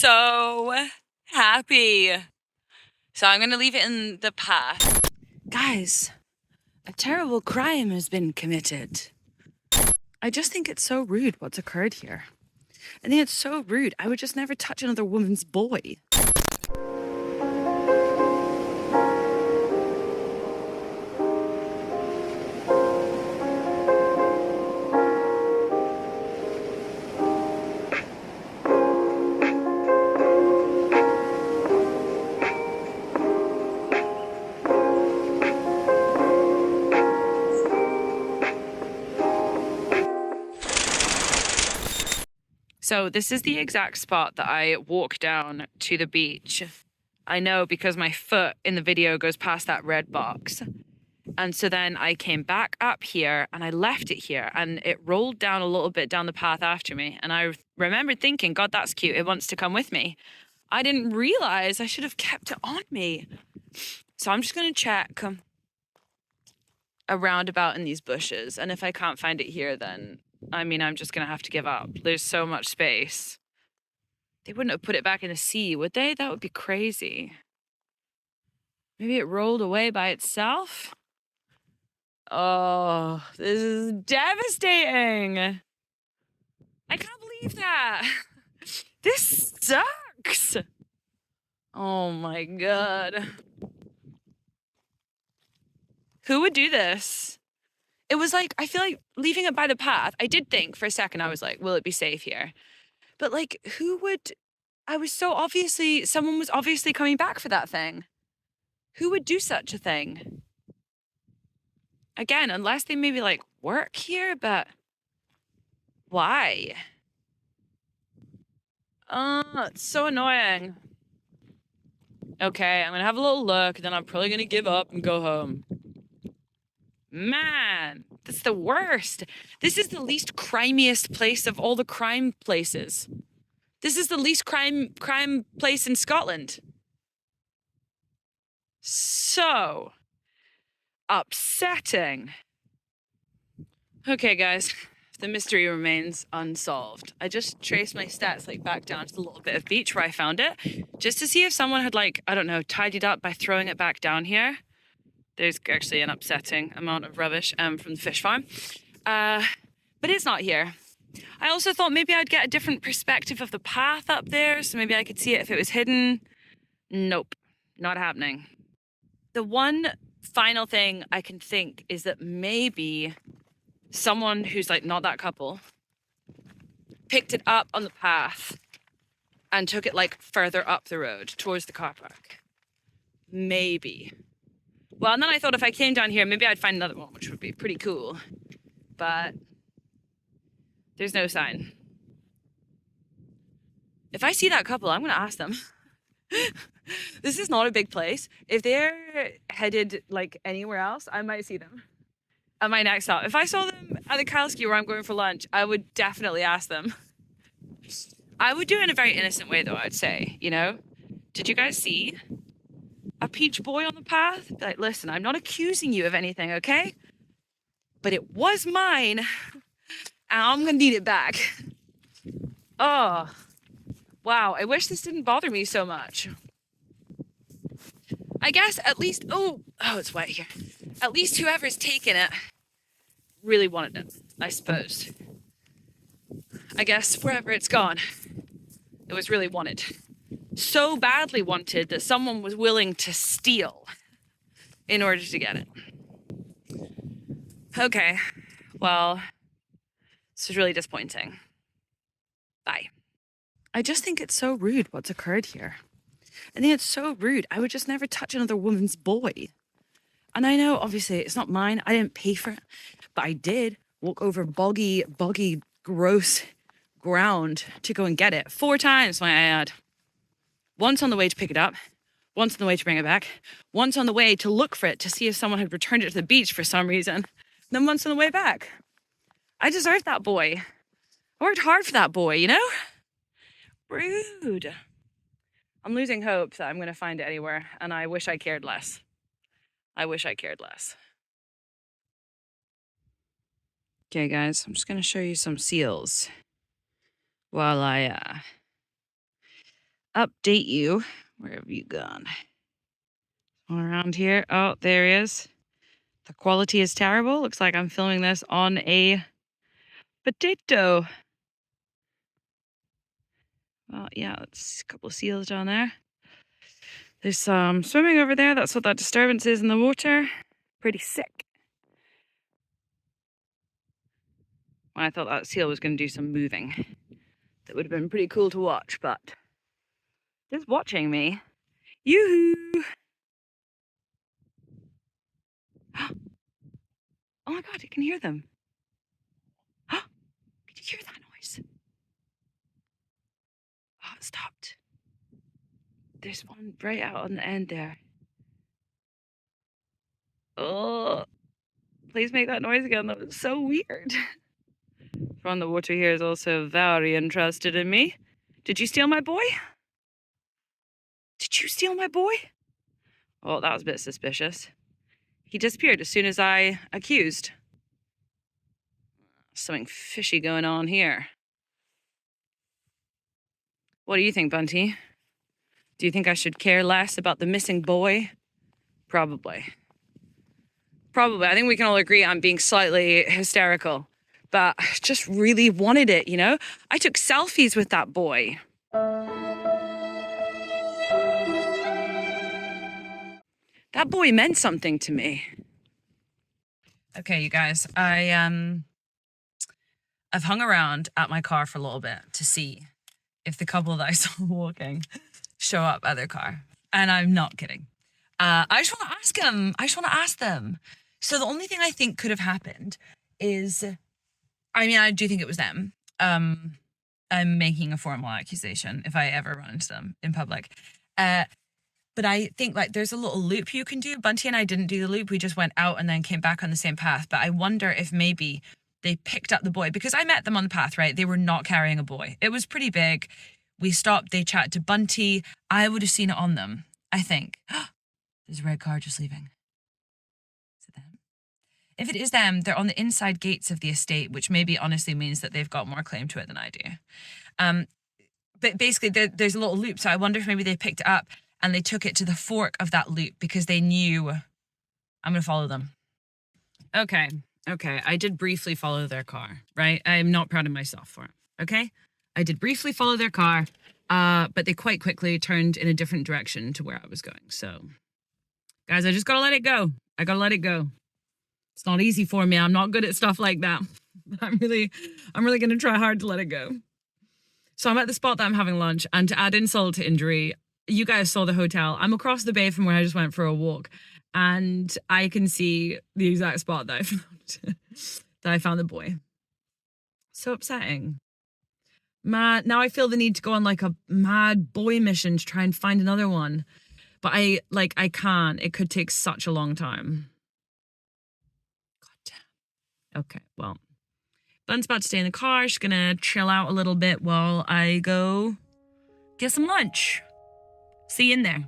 so happy. So I'm going to leave it in the path. Guys, a terrible crime has been committed. I just think it's so rude what's occurred here. I think it's so rude. I would just never touch another woman's boy. So this is the exact spot that I walk down to the beach. I know because my foot in the video goes past that red box. And so then I came back up here and I left it here and it rolled down a little bit down the path after me. And I remembered thinking, God, that's cute. It wants to come with me. I didn't realize I should have kept it on me. So I'm just going to check a roundabout in these bushes. And if I can't find it here, then I'm just going to have to give up. There's so much space. They wouldn't have put it back in the sea, would they? That would be crazy. Maybe it rolled away by itself? Oh, this is devastating. I can't believe that. This sucks. Oh my God. Who would do this? It was like, I feel like leaving it by the path. I did think for a second, I was like, will it be safe here? But like, someone was obviously coming back for that thing. Who would do such a thing? Again, unless they maybe like work here, but why? It's so annoying. Okay, I'm gonna have a little look, then I'm probably gonna give up and go home. Man, that's the worst. This is the least crimiest place of all the crime places. This is the least crime place in Scotland. So upsetting. Okay, guys, the mystery remains unsolved. I just traced my stats like back down to the little bit of beach where I found it, just to see if someone had like, I don't know, tidied up by throwing it back down here. There's actually an upsetting amount of rubbish from the fish farm. But it's not here. I also thought maybe I'd get a different perspective of the path up there, so maybe I could see it if it was hidden. Nope, not happening. The one final thing I can think is that maybe someone who's like not that couple picked it up on the path and took it like further up the road towards the car park. Maybe. Well, and then I thought if I came down here, maybe I'd find another one, which would be pretty cool. But there's no sign. If I see that couple, I'm going to ask them. This is not a big place. If they're headed like anywhere else, I might see them at my next stop. If I saw them at the Kalski where I'm going for lunch, I would definitely ask them. I would do it in a very innocent way, though, I'd say, you know? Did you guys see a peach boy on the path? Be like, listen, I'm not accusing you of anything, okay? But it was mine, and I'm gonna need it back. Oh, wow, I wish this didn't bother me so much. I guess at least, oh, it's wet here. At least whoever's taken it really wanted it, I suppose. I guess wherever it's gone, it was really wanted. So badly wanted that someone was willing to steal in order to get it. Okay, well, this is really disappointing. Bye. I just think it's so rude what's occurred here. I think it's so rude. I would just never touch another woman's boy. And I know, obviously, it's not mine. I didn't pay for it. But I did walk over boggy, gross ground to go and get it. 4 times, might I add. Once on the way to pick it up. Once on the way to bring it back. Once on the way to look for it to see if someone had returned it to the beach for some reason. Then once on the way back. I deserved that boy. I worked hard for that boy, you know? Rude. I'm losing hope that I'm going to find it anywhere, and I wish I cared less. I wish I cared less. Okay, guys, I'm just going to show you some seals while I update you. Where have you gone? All around here. Oh, there he is. The quality is terrible. Looks like I'm filming this on a potato. Well, yeah, that's a couple of seals down there. There's some swimming over there. That's what that disturbance is in the water. Pretty sick. Well, I thought that seal was going to do some moving. That would have been pretty cool to watch, but just watching me. Yoo-hoo! Oh my god, I can hear them. Can you hear that noise? Oh, it stopped. There's one right out on the end there. Oh, please make that noise again. That was so weird. From the water here is also very interested in me. Did you steal my boy? Did you steal my boy? Oh, that was a bit suspicious. He disappeared as soon as I accused. Something fishy going on here. What do you think, Bunty? Do you think I should care less about the missing boy? Probably. Probably. I think we can all agree I'm being slightly hysterical. But I just really wanted it, you know? I took selfies with that boy. That boy meant something to me. Okay, you guys, I've hung around at my car for a little bit to see if the couple that I saw walking show up at their car. And I'm not kidding. I just want to ask them. I just want to ask them. So the only thing I think could have happened is, I mean, I do think it was them. I'm making a formal accusation if I ever run into them in public. But I think like there's a little loop you can do. Bunty and I didn't do the loop. We just went out and then came back on the same path. But I wonder if maybe they picked up the boy because I met them on the path, right? They were not carrying a boy. It was pretty big. We stopped. They chatted to Bunty. I would have seen it on them, I think. There's a red car just leaving. Is it them? If it is them, they're on the inside gates of the estate, which maybe honestly means that they've got more claim to it than I do. But basically, there's a little loop. So I wonder if maybe they picked it up and they took it to the fork of that loop because they knew I'm going to follow them. Okay. I did briefly follow their car, right? I'm not proud of myself for it. Okay. I did briefly follow their car, but they quite quickly turned in a different direction to where I was going. So, guys, I just got to let it go. I got to let it go. It's not easy for me. I'm not good at stuff like that. I'm really going to try hard to let it go. So I'm at the spot that I'm having lunch, and to add insult to injury, you guys saw the hotel. I'm across the bay from where I just went for a walk, and I can see the exact spot that I found the boy. So upsetting. Now I feel the need to go on like a mad boy mission to try and find another one. But I can't. It could take such a long time. God damn. Okay, well. Bun's about to stay in the car. She's gonna chill out a little bit while I go get some lunch. See you in there.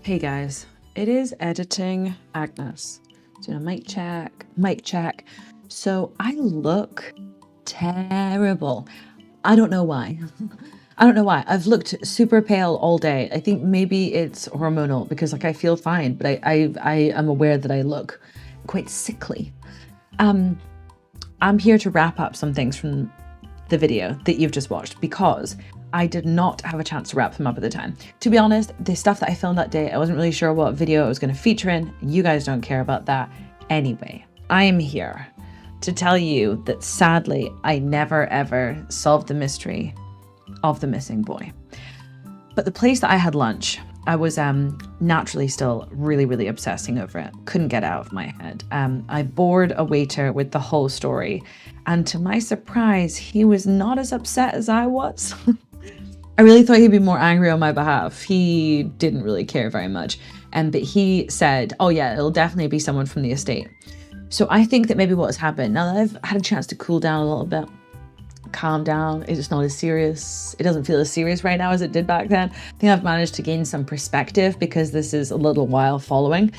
Hey guys, it is editing Agnes. So mic check. So I look terrible. I don't know why. I don't know why. I've looked super pale all day. I think maybe it's hormonal because like I feel fine, but I am aware that I look quite sickly. I'm here to wrap up some things from the video that you've just watched because I did not have a chance to wrap them up at the time. To be honest, the stuff that I filmed that day, I wasn't really sure what video I was going to feature in. You guys don't care about that. Anyway, I am here to tell you that sadly, I never ever solved the mystery of the missing boy. But the place that I had lunch, I was naturally still really obsessing over it. Couldn't get it out of my head. I bored a waiter with the whole story. And to my surprise, he was not as upset as I was. I really thought he'd be more angry on my behalf. He didn't really care very much. But he said, oh yeah, it'll definitely be someone from the estate. So I think that maybe what has happened, now that I've had a chance to cool down a little bit, calm down, it's not as serious. It doesn't feel as serious right now as it did back then. I think I've managed to gain some perspective because this is a little while following.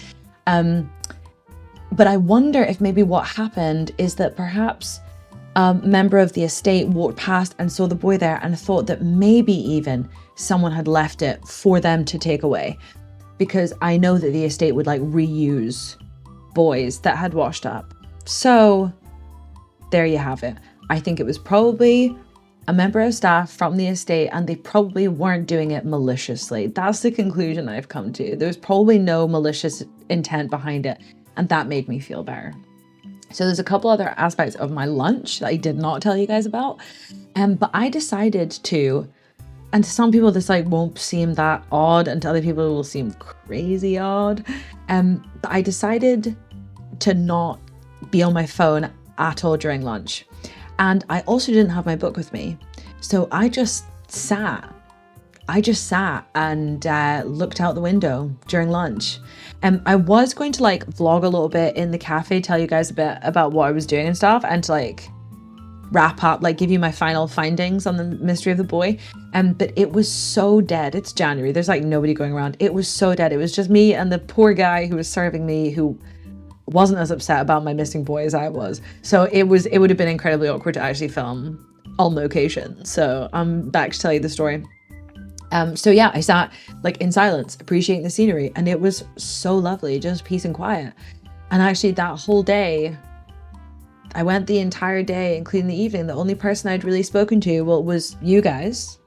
But I wonder if maybe what happened is that perhaps a member of the estate walked past and saw the boy there and thought that maybe even someone had left it for them to take away. Because I know that the estate would like reuse boys that had washed up. So there you have it. I think it was probably a member of staff from the estate and they probably weren't doing it maliciously. That's the conclusion I've come to. There's probably no malicious intent behind it. And that made me feel better. So there's a couple other aspects of my lunch that I did not tell you guys about. But I decided to, and to some people this like won't seem that odd and to other people it will seem crazy odd. But I decided to not be on my phone at all during lunch. And I also didn't have my book with me. So I just sat and looked out the window during lunch. I was going to like vlog a little bit in the cafe, tell you guys a bit about what I was doing and stuff, and to like wrap up, like give you my final findings on the mystery of the boy. But it was so dead. It's January. There's like nobody going around. It was so dead. It was just me and the poor guy who was serving me who wasn't as upset about my missing boy as I was. So it would have been incredibly awkward to actually film on location. So I'm back to tell you the story. So yeah, I sat like in silence, appreciating the scenery, and it was so lovely, just peace and quiet. And actually that whole day, I went the entire day, including the evening. The only person I'd really spoken to, well, was you guys,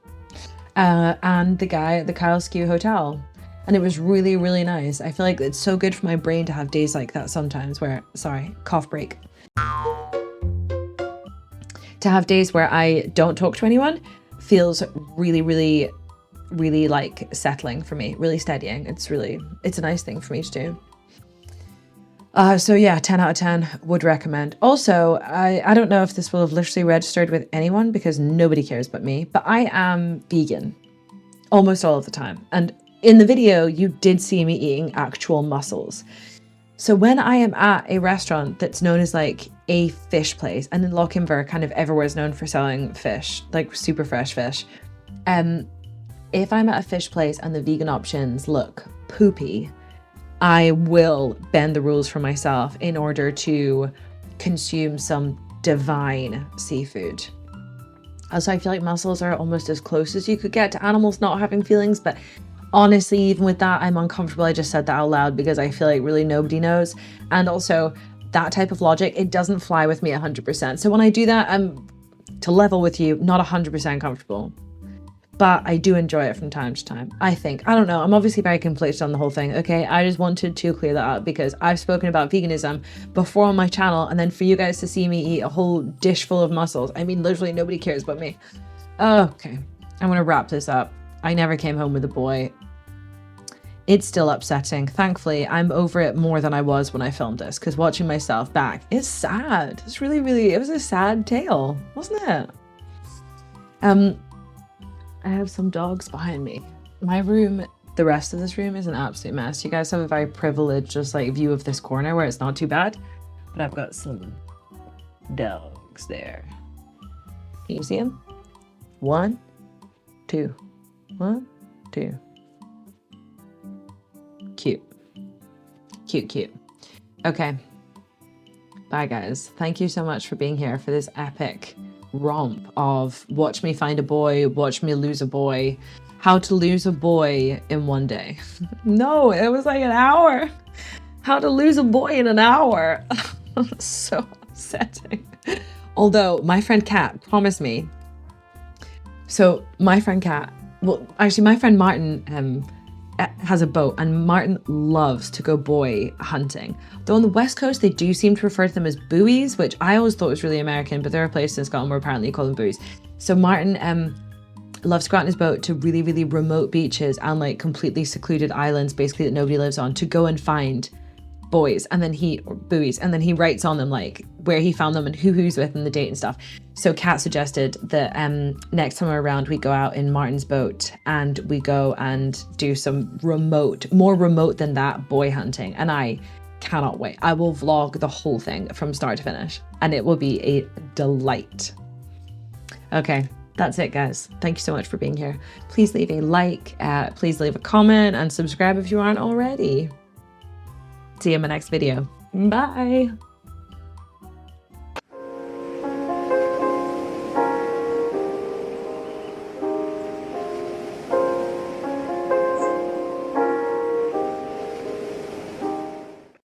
and the guy at the Kyle Skew Hotel. And it was really nice. I feel like it's so good for my brain to have days like that sometimes where, sorry, cough break. To have days where I don't talk to anyone feels really like settling for me, really steadying. It's a nice thing for me to do. So yeah, 10 out of 10 would recommend. Also, I don't know if this will have literally registered with anyone because nobody cares but me, but I am vegan almost all of the time. And in the video, you did see me eating actual mussels. So when I am at a restaurant that's known as like a fish place, and in Lochinver, kind of everywhere is known for selling fish, like super fresh fish. If I'm at a fish place and the vegan options look poopy, I will bend the rules for myself in order to consume some divine seafood. Also, I feel like mussels are almost as close as you could get to animals not having feelings, but honestly, even with that, I'm uncomfortable. I just said that out loud because I feel like really nobody knows. And also that type of logic, it doesn't fly with me 100%. So when I do that, I'm, to level with you, not 100% comfortable. But I do enjoy it from time to time, I think. I don't know. I'm obviously very conflicted on the whole thing, okay? I just wanted to clear that up because I've spoken about veganism before on my channel, and then for you guys to see me eat a whole dish full of mussels, I mean, literally nobody cares but me. Okay, I'm gonna wrap this up. I never came home with a boy. It's still upsetting. Thankfully, I'm over it more than I was when I filmed this, because watching myself back, it's sad. It's really, it was a sad tale, wasn't it? I have some dogs behind me. My room, the rest of this room is an absolute mess. You guys have a very privileged just like view of this corner where it's not too bad, but I've got some dogs there. Can you see them? 1, 2, 1, 2. Cute, cute. Okay. Bye, guys. Thank you so much for being here for this epic romp of watch me find a boy, watch me lose a boy, how to lose a boy in one day. No, it was like an hour. How to lose a boy in an hour. So upsetting. Although my friend Kat promised me. So my friend Kat, well, actually my friend Martin has a boat, and Martin loves to go buoy hunting. Though on the West Coast, they do seem to refer to them as buoys, which I always thought was really American, but there are places in Scotland where apparently you call them buoys. So Martin loves to go out on his boat to really, really remote beaches and like completely secluded islands, basically, that nobody lives on, to go and find buoys, and then buoys, and then he writes on them like where he found them and who's with and the date and stuff. So Kat suggested that next time we're around, we go out in Martin's boat and we go and do some more remote than that boy hunting. And I cannot wait. I will vlog the whole thing from start to finish, and it will be a delight. Okay, that's it, guys. Thank you so much for being here. Please leave a like, please leave a comment, and subscribe if you aren't already. See you in my next video. Bye.